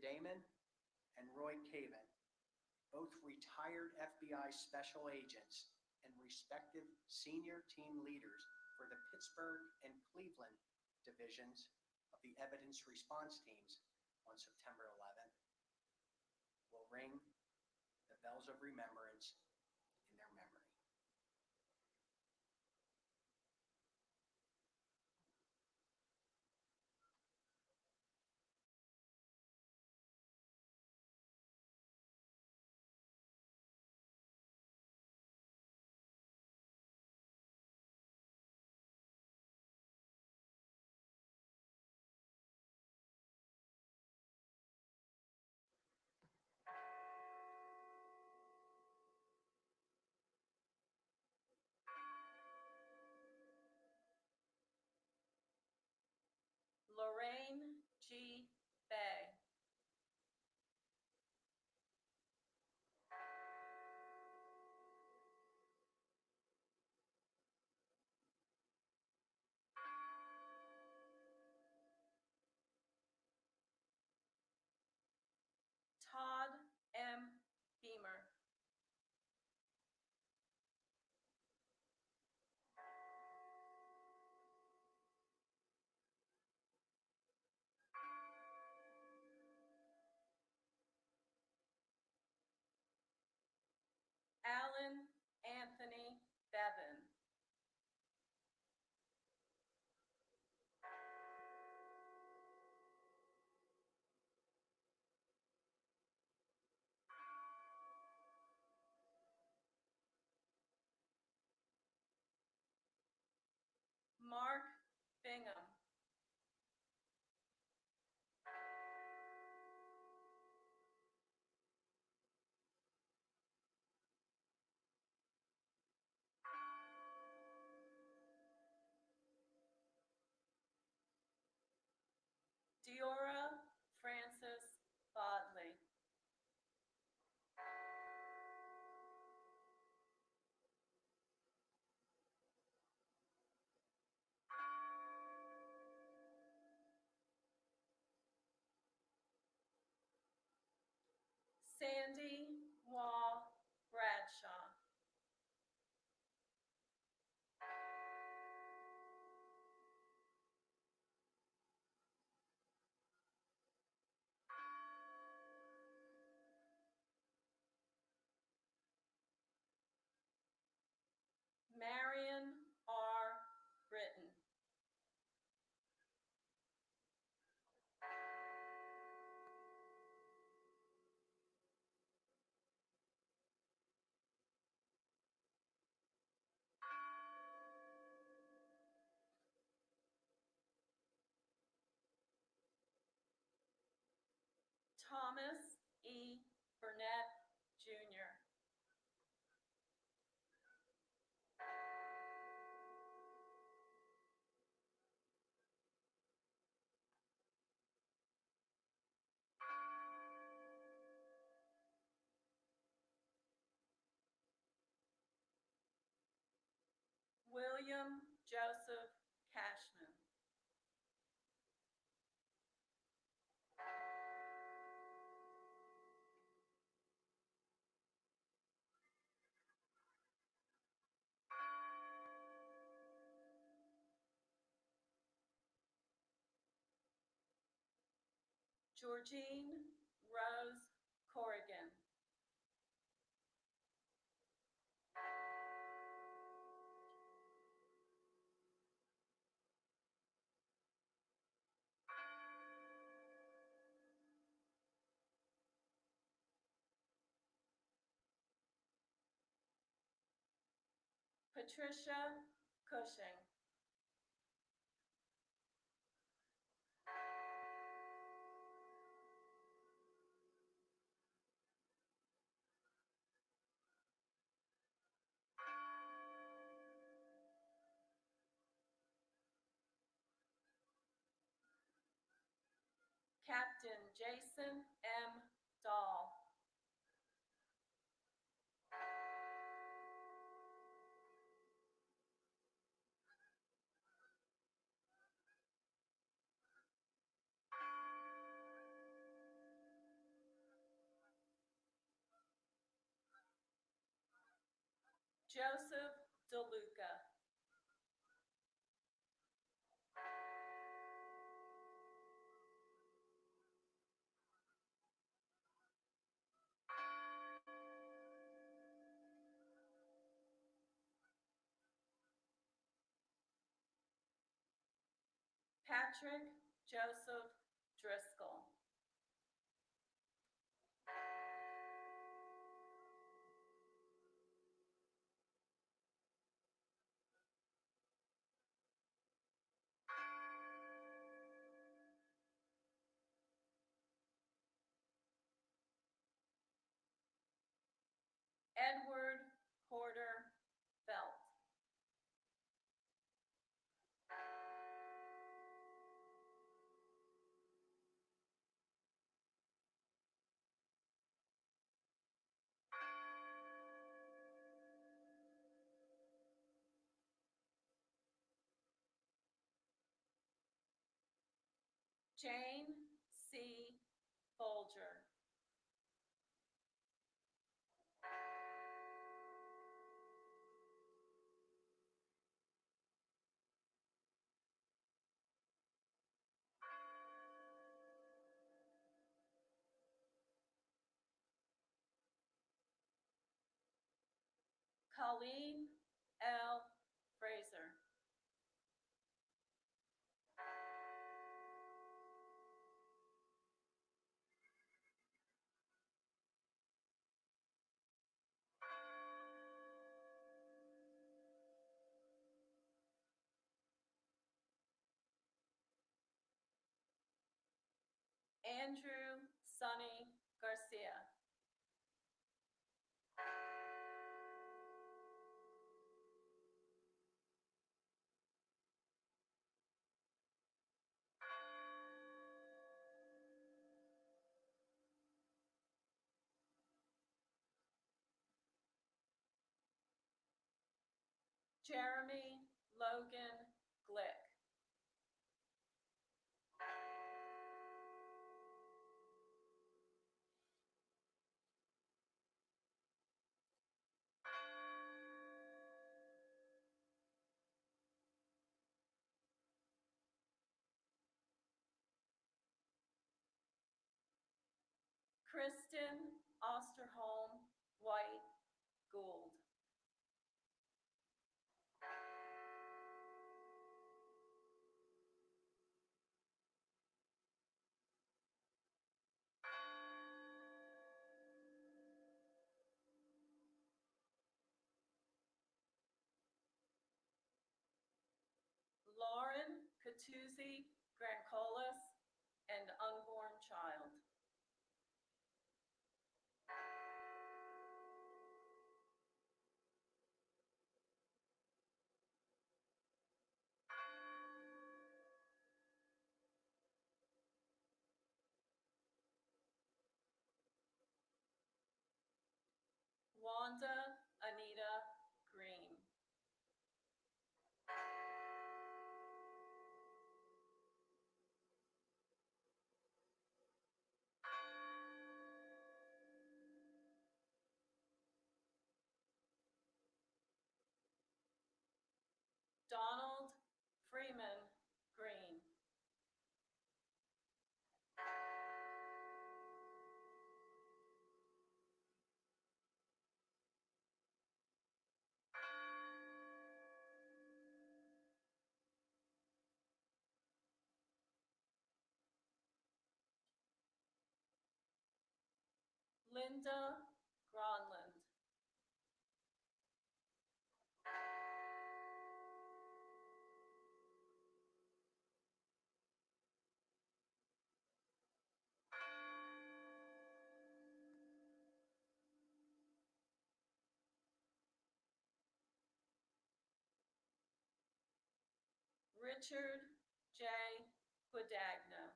Damon and Roy Caven, both retired FBI special agents and respective senior team leaders for the Pittsburgh and Cleveland divisions of the evidence response teams on September 11th, will ring the bells of remembrance in their memory. Lorraine G. Bay. Todd M. Beamer. Alan Anthony Bevan. Mark Bingham. Diora Frances Bodley. Sandy Waugh Bradshaw. Marion R. Britton. Thomas E. Burnett, Jr. William Joseph Cashman. Georgine Rose Corrigan. Patricia Cushing. Captain Jason M. Dahl. Joseph DeLuca. Patrick Joseph Driscoll. Edward Porter Belt. Jane C. Folger. Colleen L. Fraser. Andrew Sonny Garcia. Jeremy Logan Glick. Kristen Osterholm White Gould. Lauren Catuzzi Grancolis and unborn child. Wanda Anita Green. Donald Freeman Green. Linda Gronland. Richard J. Guadagno.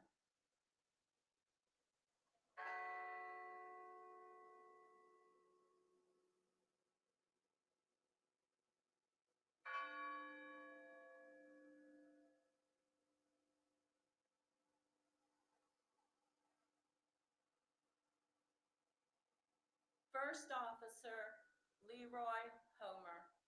First Officer Leroy Homer.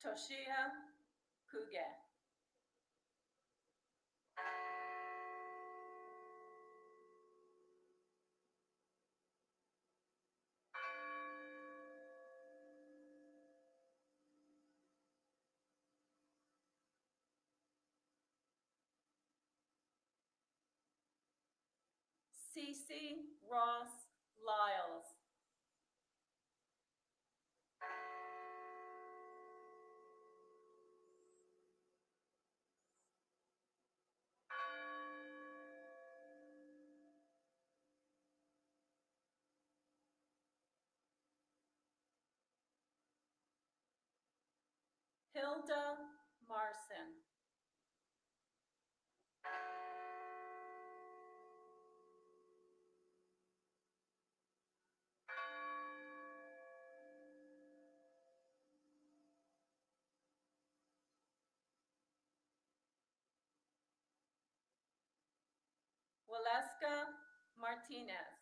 Toshia Kuge. Cece Ross Lyles. Hilda Marson. Waleska Martinez.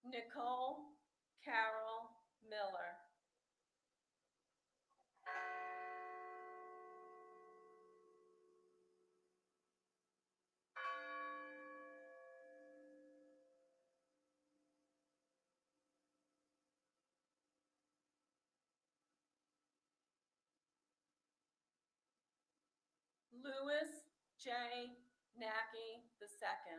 Nicole Carol Miller. Louis J. Nackey II.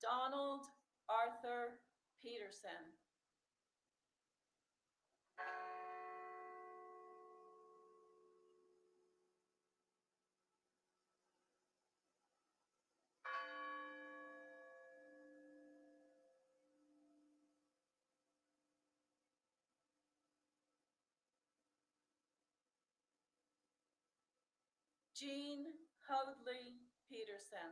Donald Arthur Peterson. Jean Hoadley Peterson.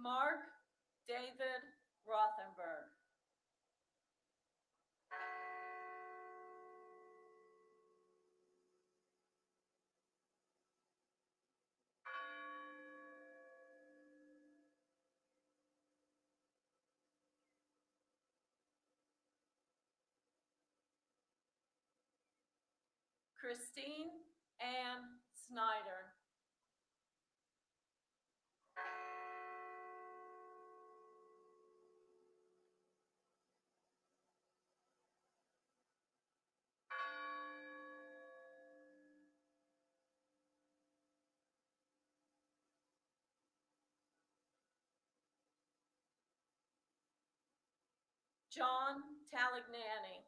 Mark David Rothenberg. Christine Ann Snyder. John Talignani.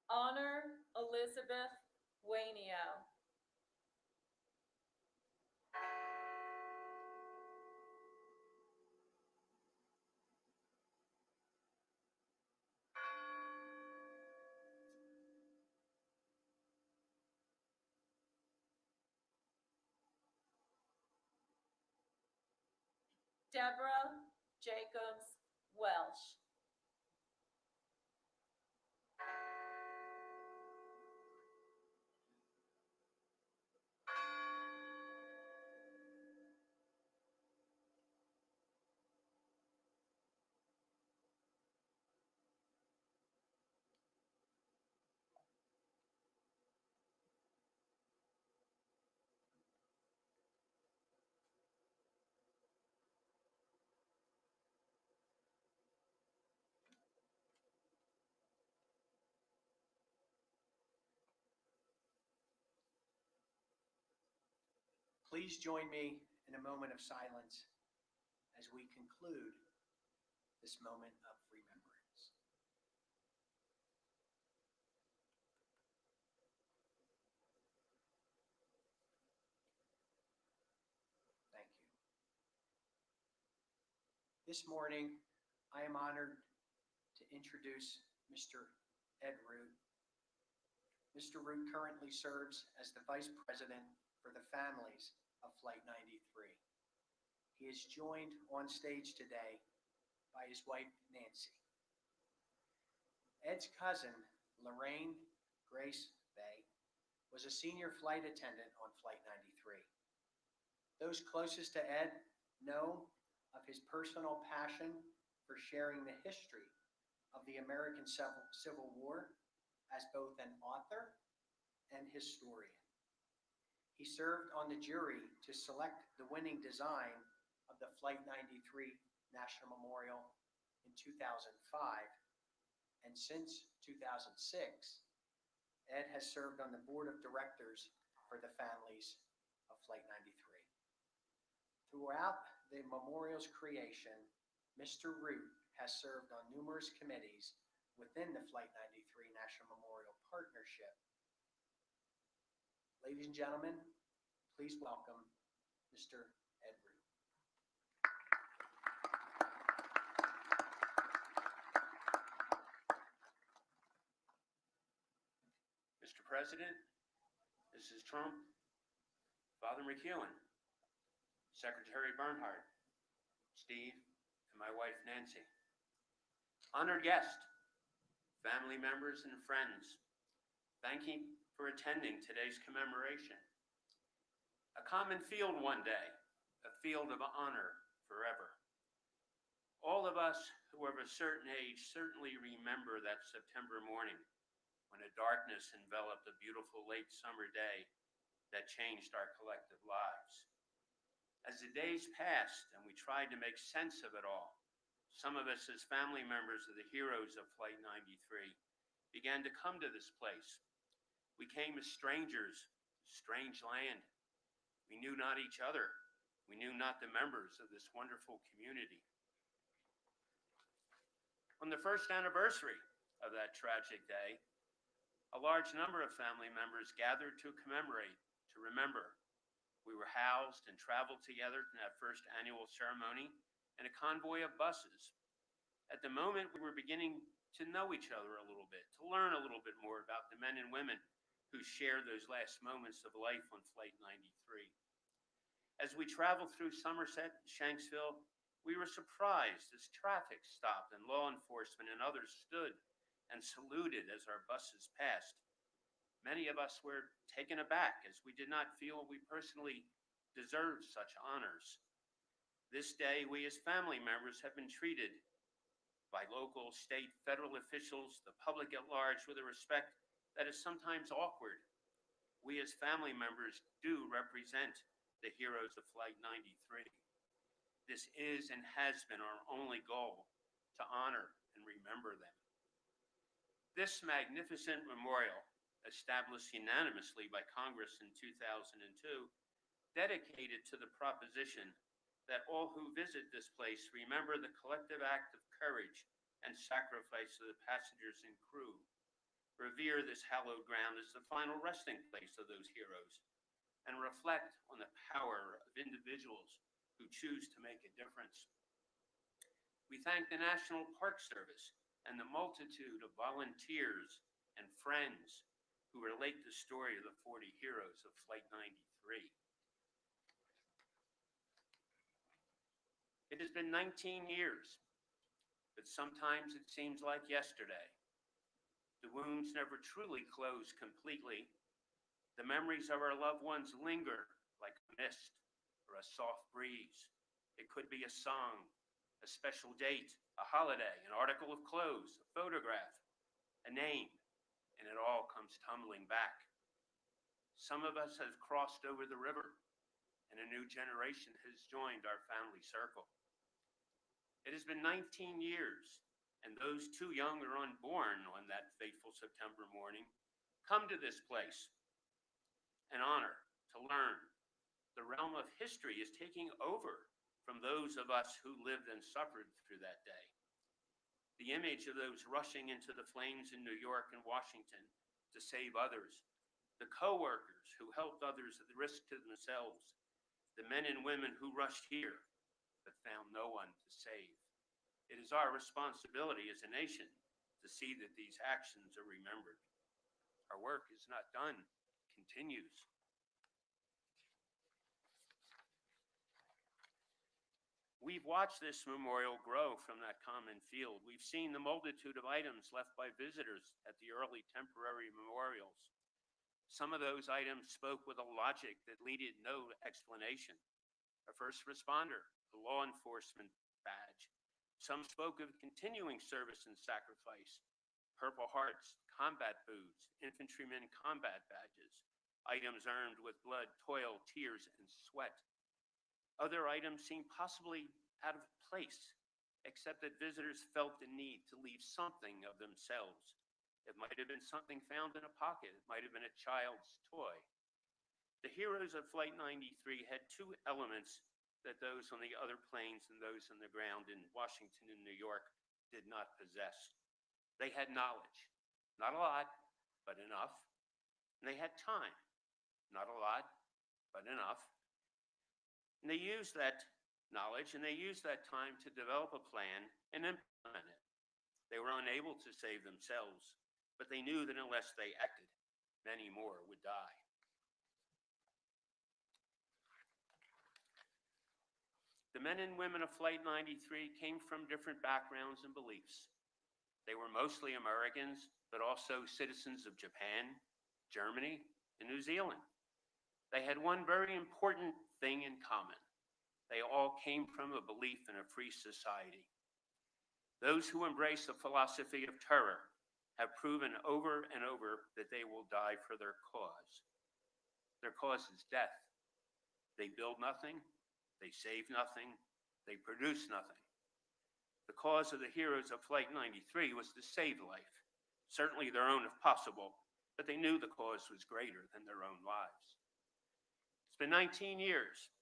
Honor Elizabeth Wainio. Deborah Jacobs Welsh. Please join me in a moment of silence as we conclude this moment of remembrance. Thank you. This morning, I am honored to introduce Mr. Ed Root. Mr. Root currently serves as the Vice President for the families of Flight 93. He is joined on stage today by his wife, Nancy. Ed's cousin, Lorraine Grace Bay, was a senior flight attendant on Flight 93. Those closest to Ed know of his personal passion for sharing the history of the American Civil War as both an author and historian. He served on the jury to select the winning design of the Flight 93 National Memorial in 2005, and since 2006, Ed has served on the board of directors for the families of Flight 93. Throughout the memorial's creation, Mr. Root has served on numerous committees within the Flight 93 National Memorial Partnership. Ladies and gentlemen, please welcome Mr. Ed Root. Mr. President, Mrs. Trump, Father McEwen, Secretary Bernhardt, Steve, and my wife Nancy. Honored guest, family members and friends, thank you for attending today's commemoration. A common field one day, a field of honor forever. All of us who are of a certain age certainly remember that September morning when a darkness enveloped a beautiful late summer day that changed our collective lives. As the days passed and we tried to make sense of it all, some of us as family members of the heroes of Flight 93 began to come to this place. We came as strangers, strange land. We knew not each other. We knew not the members of this wonderful community. On the first anniversary of that tragic day, a large number of family members gathered to commemorate, to remember. We were housed and traveled together in that first annual ceremony in a convoy of buses. At the moment, we were beginning to know each other a little bit, to learn a little bit more about the men and women who shared those last moments of life on Flight 93. As we traveled through Somerset and Shanksville, we were surprised as traffic stopped and law enforcement and others stood and saluted as our buses passed. Many of us were taken aback as we did not feel we personally deserved such honors. This day, we as family members have been treated by local, state, federal officials, the public at large, with a respect that is sometimes awkward. We as family members do represent the heroes of Flight 93. This is and has been our only goal, to honor and remember them. This magnificent memorial, established unanimously by Congress in 2002, dedicated to the proposition that all who visit this place remember the collective act of courage and sacrifice of the passengers and crew, revere this hallowed ground as the final resting place of those heroes, and reflect on the power of individuals who choose to make a difference. We thank the National Park Service and the multitude of volunteers and friends who relate the story of the 40 heroes of Flight 93. It has been 19 years, but sometimes it seems like yesterday. The wounds never truly close completely. The memories of our loved ones linger like a mist or a soft breeze. It could be a song, a special date, a holiday, an article of clothes, a photograph, a name, and it all comes tumbling back. Some of us have crossed over the river, and a new generation has joined our family circle. It has been 19 years, and those too young or unborn on that fateful September morning come to this place, an honor to learn, The realm of history is taking over from those of us who lived and suffered through that day. The image of those rushing into the flames in New York and Washington to save others, the co-workers who helped others at the risk to themselves, the men and women who rushed here but found no one to save. It is our responsibility as a nation to see that these actions are remembered. Our work is not done, it continues. We've watched this memorial grow from that common field. We've seen the multitude of items left by visitors at the early temporary memorials. Some of those items spoke with a logic that needed no explanation. A first responder, a law enforcement badge. Some spoke of continuing service and sacrifice. Purple Hearts, combat boots, infantrymen combat badges, items earned with blood, toil, tears, and sweat. Other items seemed possibly out of place, except that visitors felt the need to leave something of themselves. It might have been something found in a pocket. It might have been a child's toy. The heroes of Flight 93 had two elements that those on the other planes and those on the ground in Washington and New York did not possess. They had knowledge, not a lot, but enough. And they had time, not a lot, but enough. And they used that knowledge and they used that time to develop a plan and implement it. They were unable to save themselves, but they knew that unless they acted, many more would die. The men and women of Flight 93 came from different backgrounds and beliefs. They were mostly Americans, but also citizens of Japan, Germany, and New Zealand. They had one very important thing in common. They all came from a belief in a free society. Those who embrace a philosophy of terror have proven over and over that they will die for their cause. Their cause is death. They build nothing, they save nothing, they produce nothing. The cause of the heroes of Flight 93 was to save life, certainly their own if possible, but they knew the cause was greater than their own lives. It's been 19 years,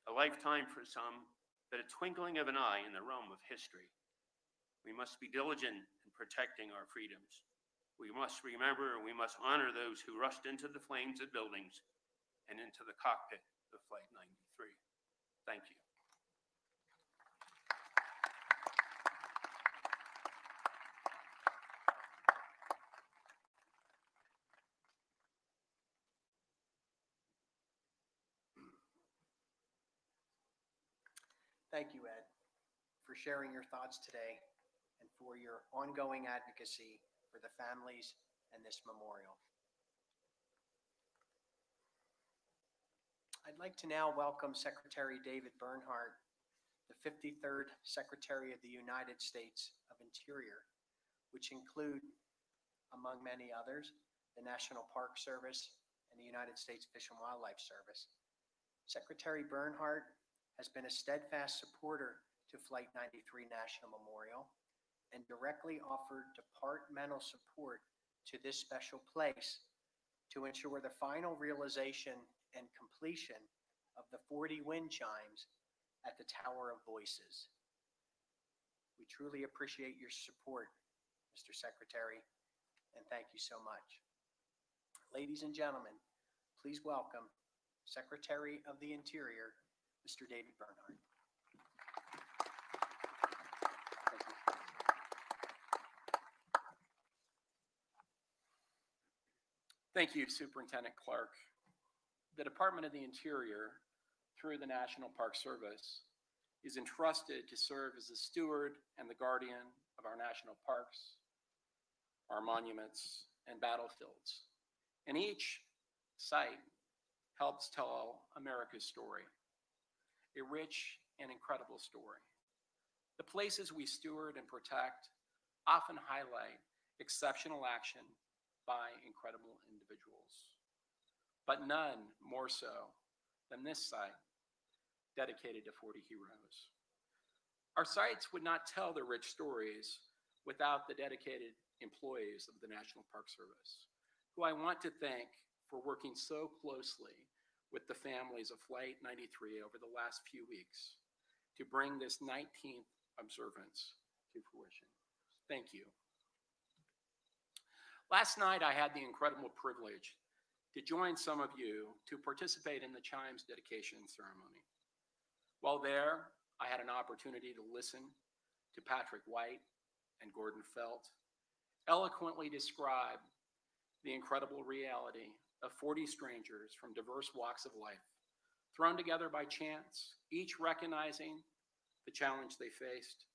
a lifetime for some, but a twinkling of an eye in the realm of history. We must be diligent in protecting our freedoms. We must remember and we must honor those who rushed into the flames of buildings and into the cockpit of Flight 93. Thank you. Thank you, Ed, for sharing your thoughts today and for your ongoing advocacy for the families and this memorial. I'd like to now welcome Secretary David Bernhardt, the 53rd Secretary of the United States of Interior, which include, among many others, the National Park Service and the United States Fish and Wildlife Service. Secretary Bernhardt has been a steadfast supporter to Flight 93 National Memorial and directly offered departmental support to this special place to ensure the final realization and completion of the 40 wind chimes at the Tower of Voices. We truly appreciate your support, Mr. Secretary, and thank you so much. Ladies and gentlemen, please welcome Secretary of the Interior, Mr. David Bernhardt. Thank you, Superintendent Clark. The Department of the Interior, through the National Park Service, is entrusted to serve as the steward and the guardian of our national parks, our monuments, and battlefields. And each site helps tell America's story, a rich and incredible story. The places we steward and protect often highlight exceptional action by incredible individuals, but none more so than this site dedicated to 40 heroes. Our sites would not tell their rich stories without the dedicated employees of the National Park Service, who I want to thank for working so closely with the families of Flight 93 over the last few weeks to bring this 19th observance to fruition. Thank you. Last night, I had the incredible privilege to join some of you to participate in the chimes dedication ceremony. While there, I had an opportunity to listen to Patrick White and Gordon Felt eloquently describe the incredible reality of 40 strangers from diverse walks of life, thrown together by chance, each recognizing the challenge they faced,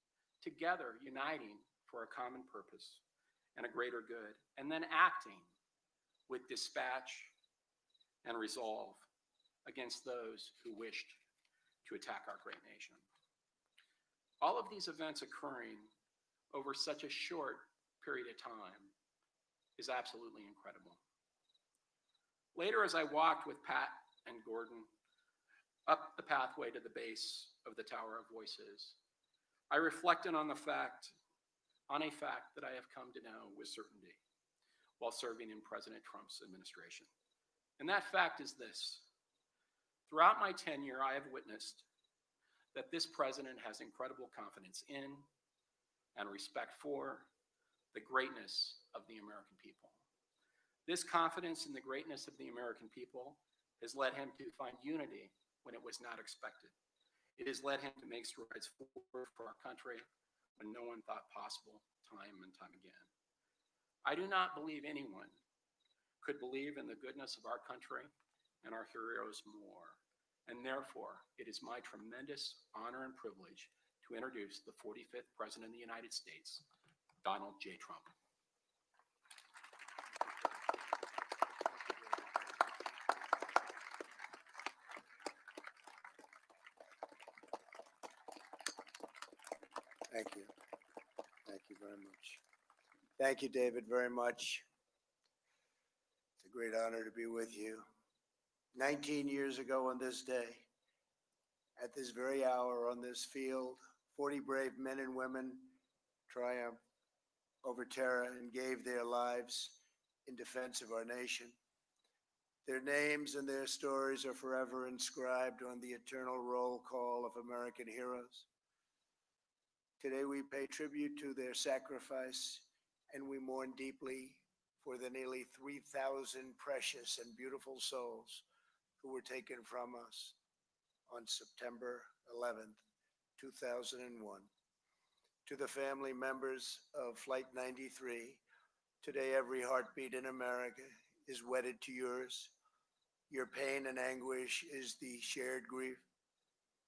together uniting for a common purpose and a greater good, and then acting with dispatch and resolve against those who wished to attack our great nation. All of these events occurring over such a short period of time is absolutely incredible. Later, as I walked with Pat and Gordon up the pathway to the base of the Tower of Voices, I reflected on a fact that I have come to know with certainty while serving in President Trump's administration. And that fact is this: throughout my tenure, I have witnessed that this president has incredible confidence in and respect for the greatness of the American people. This confidence in the greatness of the American people has led him to find unity when it was not expected. It has led him to make strides forward for our country when no one thought possible, time and time again. I do not believe anyone could believe in the goodness of our country and our heroes more. And therefore, it is my tremendous honor and privilege to introduce the 45th President of the United States, Donald J. Trump. Thank you. Thank you very much. Thank you, David, very much. It's a great honor to be with you. 19 years ago on this day, at this very hour on this field, 40 brave men and women triumphed over terror and gave their lives in defense of our nation. Their names and their stories are forever inscribed on the eternal roll call of American heroes. Today we pay tribute to their sacrifice, and we mourn deeply for the nearly 3,000 precious and beautiful souls who were taken from us on September 11th, 2001. To the family members of Flight 93, today every heartbeat in America is wedded to yours. Your pain and anguish is the shared grief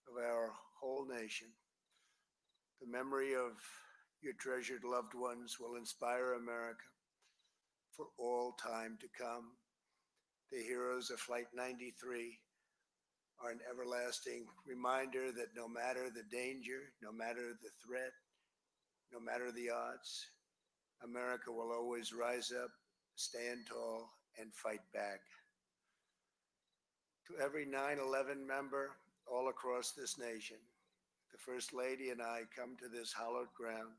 of our whole nation. The memory of your treasured loved ones will inspire America for all time to come. The heroes of Flight 93 are an everlasting reminder that no matter the danger, no matter the threat, no matter the odds, America will always rise up, stand tall, and fight back. To every 9/11 member all across this nation, the First Lady and I come to this hallowed ground,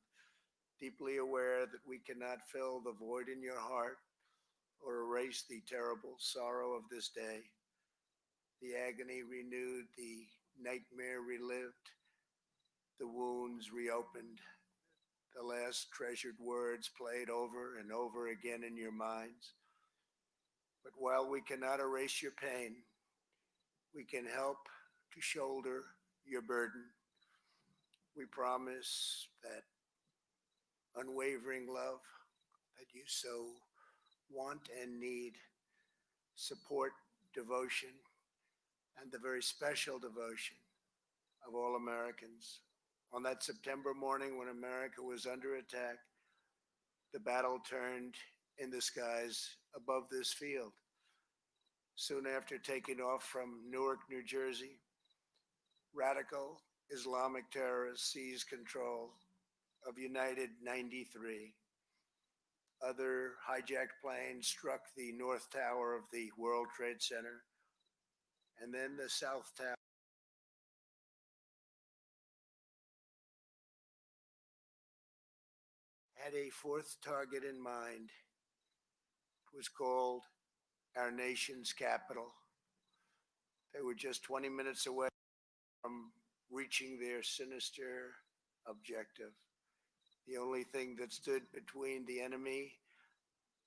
deeply aware that we cannot fill the void in your heart or erase the terrible sorrow of this day. The agony renewed, the nightmare relived, the wounds reopened, the last treasured words played over and over again in your minds. But while we cannot erase your pain, we can help to shoulder your burden. We promise that unwavering love that you so want and need, support, devotion, and the very special devotion of all Americans. On that September morning when America was under attack, the battle turned in the skies above this field. Soon after taking off from Newark, New Jersey, radical Islamic terrorists seized control of United 93. Other hijacked planes struck the North Tower of the World Trade Center, and then the South Tower. Had a fourth target in mind. It was called our nation's capital. They were just 20 minutes away from reaching their sinister objective. The only thing that stood between the enemy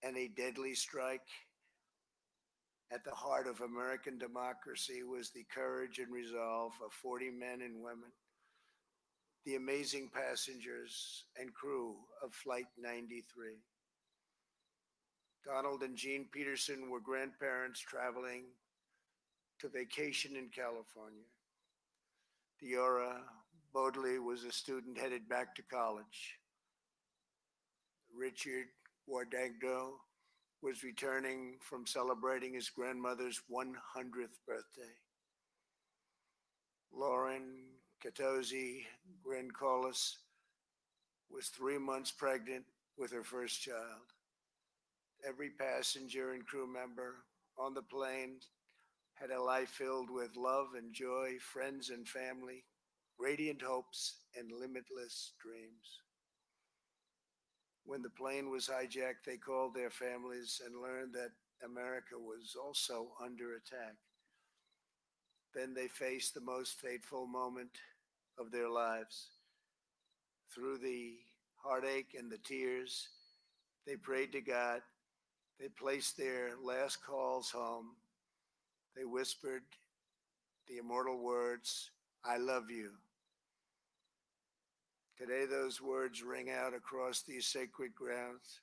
and a deadly strike at the heart of American democracy was the courage and resolve of 40 men and women, the amazing passengers and crew of Flight 93. Donald and Jean Peterson were grandparents traveling to vacation in California. Diora Bodley was a student headed back to college. Richard Wardagdo was returning from celebrating his grandmother's 100th birthday. Lauren Catozzi Grancolis was 3 months pregnant with her first child. Every passenger and crew member on the plane had a life filled with love and joy, friends and family, radiant hopes, and limitless dreams. When the plane was hijacked, they called their families and learned that America was also under attack. Then they faced the most fateful moment of their lives. Through the heartache and the tears, they prayed to God. They placed their last calls home. They whispered the immortal words, "I love you." Today, those words ring out across these sacred grounds,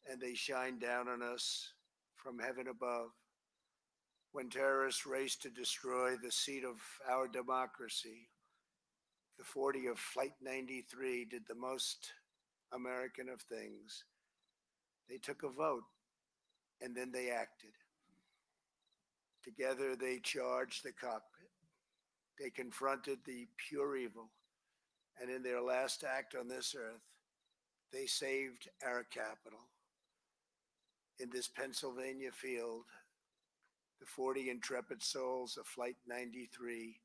and they shine down on us from heaven above. When terrorists raced to destroy the seat of our democracy, the 40 of Flight 93 did the most American of things. They took a vote, and then they acted. Together, they charged the cockpit. They confronted the pure evil. And in their last act on this earth, they saved our capital. In this Pennsylvania field, the 40 intrepid souls of Flight 93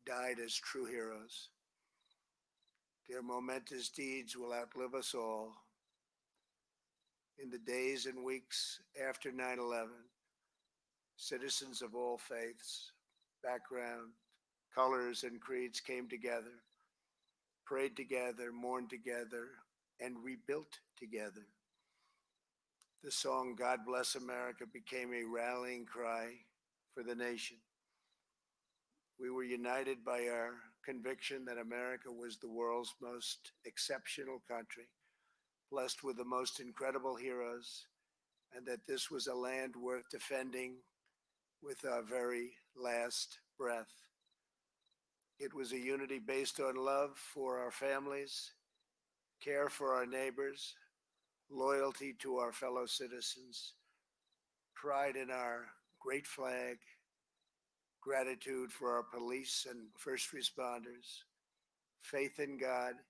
died as true heroes. Their momentous deeds will outlive us all. In the days and weeks after 9/11, citizens of all faiths, background, colors, and creeds came together, prayed together, mourned together, and rebuilt together. The song, "God Bless America," became a rallying cry for the nation. We were united by our conviction that America was the world's most exceptional country, blessed with the most incredible heroes, and that this was a land worth defending with our very last breath. It was a unity based on love for our families, care for our neighbors, loyalty to our fellow citizens, pride in our great flag, gratitude for our police and first responders, faith in God,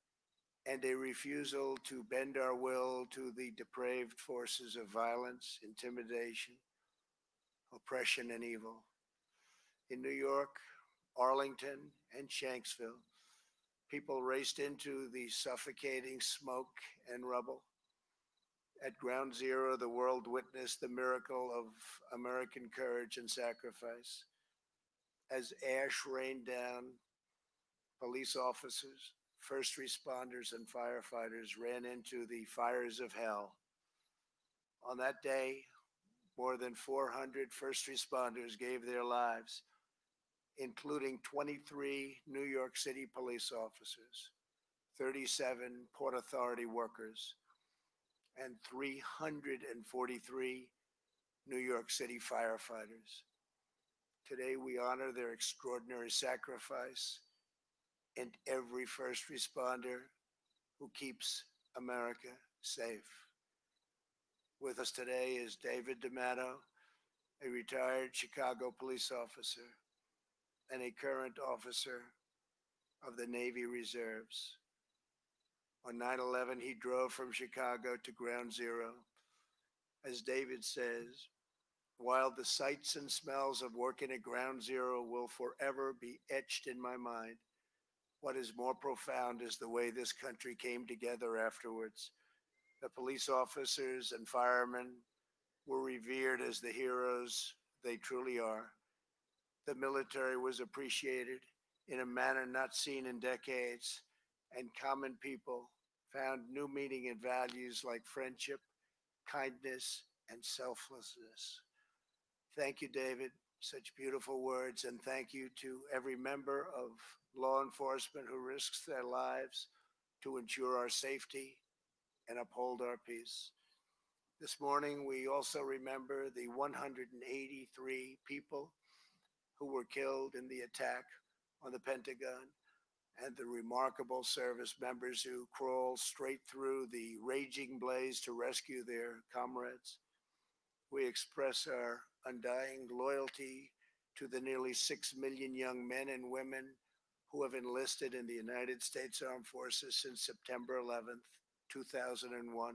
and a refusal to bend our will to the depraved forces of violence, intimidation, oppression, and evil. In New York, Arlington, and Shanksville, people raced into the suffocating smoke and rubble. At Ground Zero, the world witnessed the miracle of American courage and sacrifice. As ash rained down, police officers, first responders, and firefighters ran into the fires of hell. On that day, more than 400 first responders gave their lives, including 23 New York City police officers, 37 Port Authority workers, and 343 New York City firefighters. Today, we honor their extraordinary sacrifice and every first responder who keeps America safe. With us today is David D'Amato, a retired Chicago police officer and a current officer of the Navy Reserves. On 9/11, he drove from Chicago to Ground Zero. As David says, while the sights and smells of working at Ground Zero will forever be etched in my mind, what is more profound is the way this country came together afterwards. The police officers and firemen were revered as the heroes they truly are. the military was appreciated in a manner not seen in decades, and common people found new meaning in values like friendship, kindness, and selflessness. Thank you, David. Such beautiful words, and thank you to every member of law enforcement who risks their lives to ensure our safety and uphold our peace. This morning, we also remember the 183 people who were killed in the attack on the Pentagon and the remarkable service members who crawled straight through the raging blaze to rescue their comrades. We express our undying loyalty to the nearly 6 million young men and women who have enlisted in the United States Armed Forces since September 11th, 2001.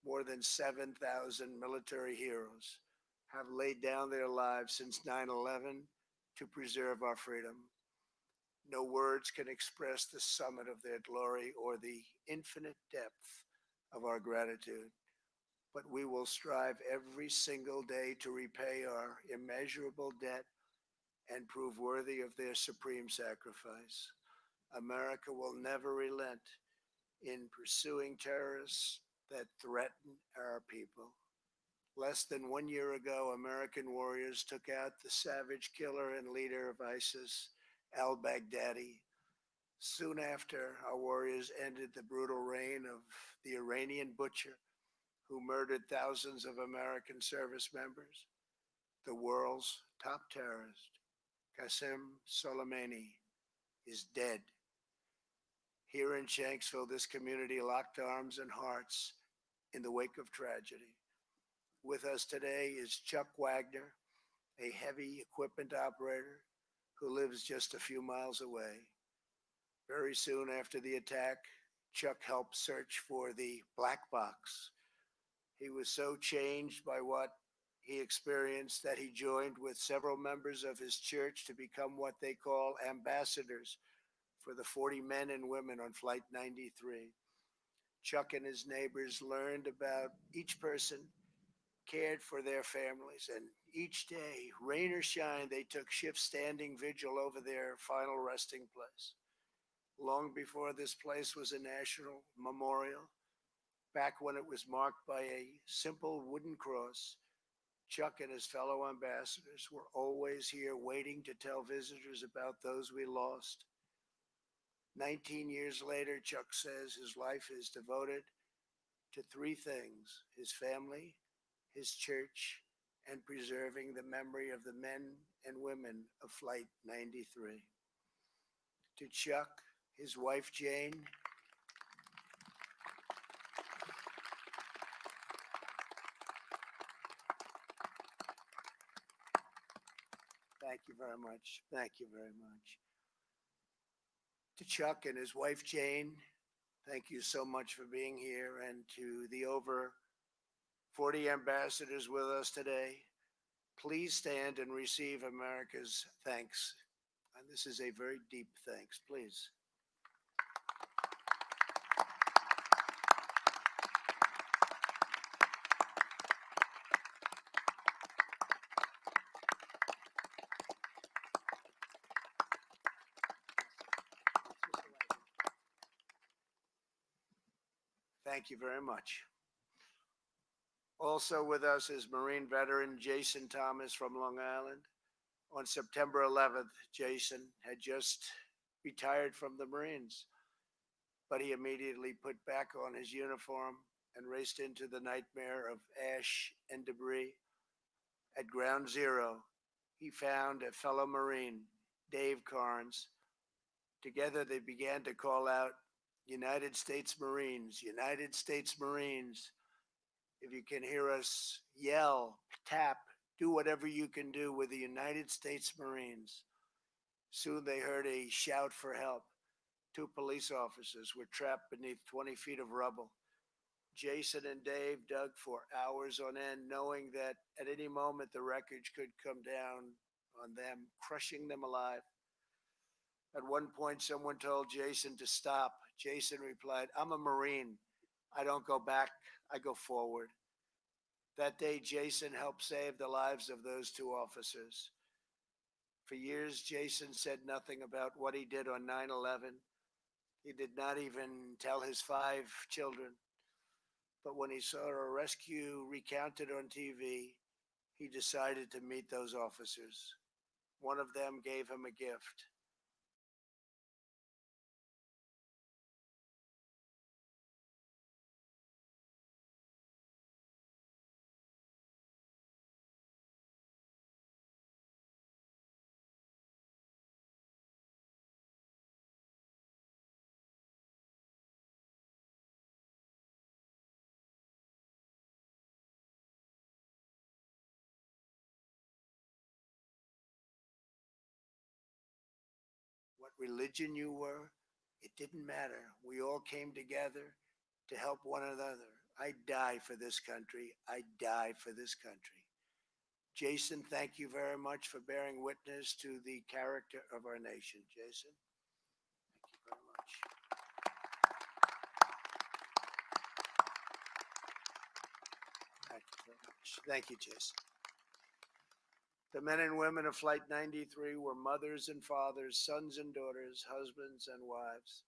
More than 7,000 military heroes have laid down their lives since 9/11 to preserve our freedom. No words can express the summit of their glory or the infinite depth of our gratitude, but we will strive every single day to repay our immeasurable debt and prove worthy of their supreme sacrifice. America will never relent in pursuing terrorists that threaten our people. Less than 1 year ago, American warriors took out the savage killer and leader of ISIS, al-Baghdadi. Soon after, our warriors ended the brutal reign of the Iranian butcher who murdered thousands of American service members. The world's top terrorist, Qasem Soleimani, is dead. Here in Shanksville, this community locked arms and hearts in the wake of tragedy. With us today is Chuck Wagner, a heavy equipment operator who lives just a few miles away. Very soon after the attack, Chuck helped search for the black box. He was so changed by what he experienced that he joined with several members of his church to become what they call ambassadors for the 40 men and women on Flight 93. Chuck and his neighbors learned about each person, cared for their families, and each day, rain or shine, they took shift standing vigil over their final resting place. Long before this place was a national memorial, back when it was marked by a simple wooden cross, Chuck and his fellow ambassadors were always here waiting to tell visitors about those we lost. 19 years later, Chuck says his life is devoted to three things: his family, his church, and preserving the memory of the men and women of Flight 93. To Chuck, his wife Jane, thank you very much. Thank you very much. To Chuck and his wife Jane, thank you so much for being here. And to the over 40 ambassadors with us today, please stand and receive America's thanks. And this is a very deep thanks, please. Thank you very much. Also with us is Marine veteran Jason Thomas from Long Island. On September 11th, Jason had just retired from the Marines, but he immediately put back on his uniform and raced into the nightmare of ash and debris. At Ground Zero, he found a fellow Marine, Dave Carnes. Together they began to call out, "United States Marines, United States Marines." If you can hear us yell, tap, do whatever you can do with the United States Marines. Soon they heard a shout for help. Two police officers were trapped beneath 20 feet of rubble. Jason and Dave dug for hours on end, knowing that at any moment the wreckage could come down on them, crushing them alive. At one point, someone told Jason to stop. Jason replied, "I'm a Marine. I don't go back, I go forward." That day, Jason helped save the lives of those two officers. For years, Jason said nothing about what he did on 9/11. He did not even tell his 5 children. But when he saw a rescue recounted on TV, he decided to meet those officers. One of them gave him a gift. What religion you were, it didn't matter. We all came together to help one another. I die for this country. I die for this country. Jason, thank you very much for bearing witness to the character of our nation. Jason, thank you very much. Thank you very much. Thank you, Jason. The men and women of Flight 93 were mothers and fathers, sons and daughters, husbands and wives.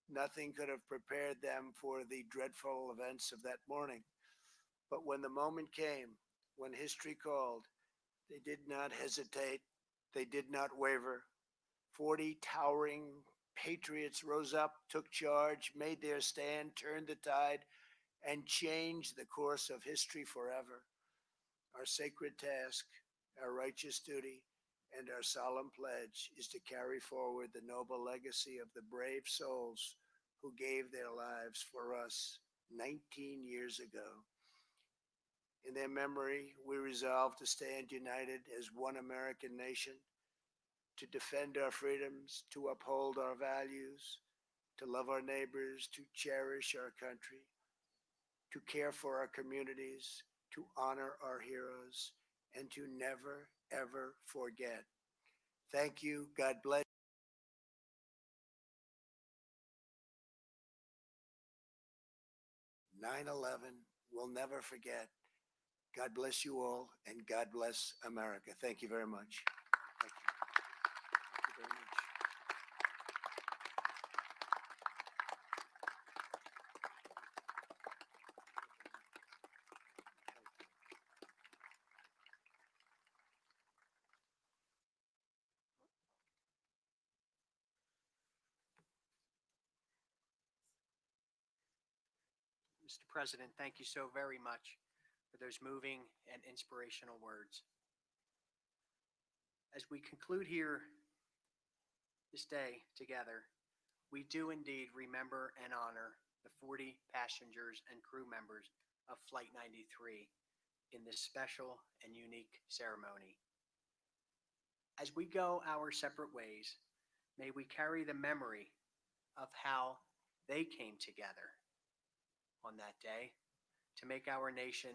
Nothing could have prepared them for the dreadful events of that morning. But when the moment came, when history called, they did not hesitate. They did not waver. 40 towering patriots rose up, took charge, made their stand, turned the tide, and changed the course of history forever. Our sacred task, our righteous duty, and our solemn pledge is to carry forward the noble legacy of the brave souls who gave their lives for us 19 years ago. In their memory, we resolve to stand united as one American nation, to defend our freedoms, to uphold our values, to love our neighbors, to cherish our country, to care for our communities, to honor our heroes, and to never, ever forget. Thank you. God bless. 9/11, we'll never forget. God bless you all, and God bless America. Thank you very much. Thank you. Thank you very much. Mr. President, thank you so very much for those moving and inspirational words. As we conclude here this day together, we do indeed remember and honor the 40 passengers and crew members of Flight 93 in this special and unique ceremony. As we go our separate ways, may we carry the memory of how they came together on that day to make our nation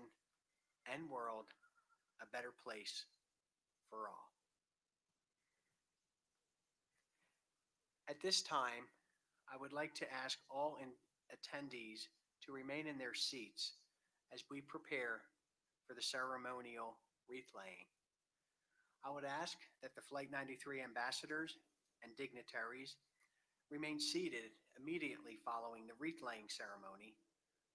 and world a better place for all. At this time, I would like to ask all attendees to remain in their seats as we prepare for the ceremonial wreath laying. I would ask that the Flight 93 ambassadors and dignitaries remain seated immediately following the wreath laying ceremony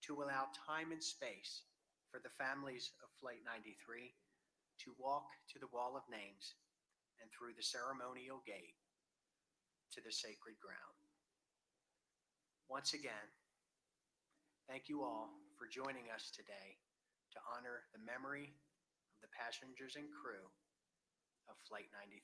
to allow time and space for the families of Flight 93 to walk to the Wall of Names and through the ceremonial gate to the sacred ground. Once again, thank you all for joining us today to honor the memory of the passengers and crew of Flight 93.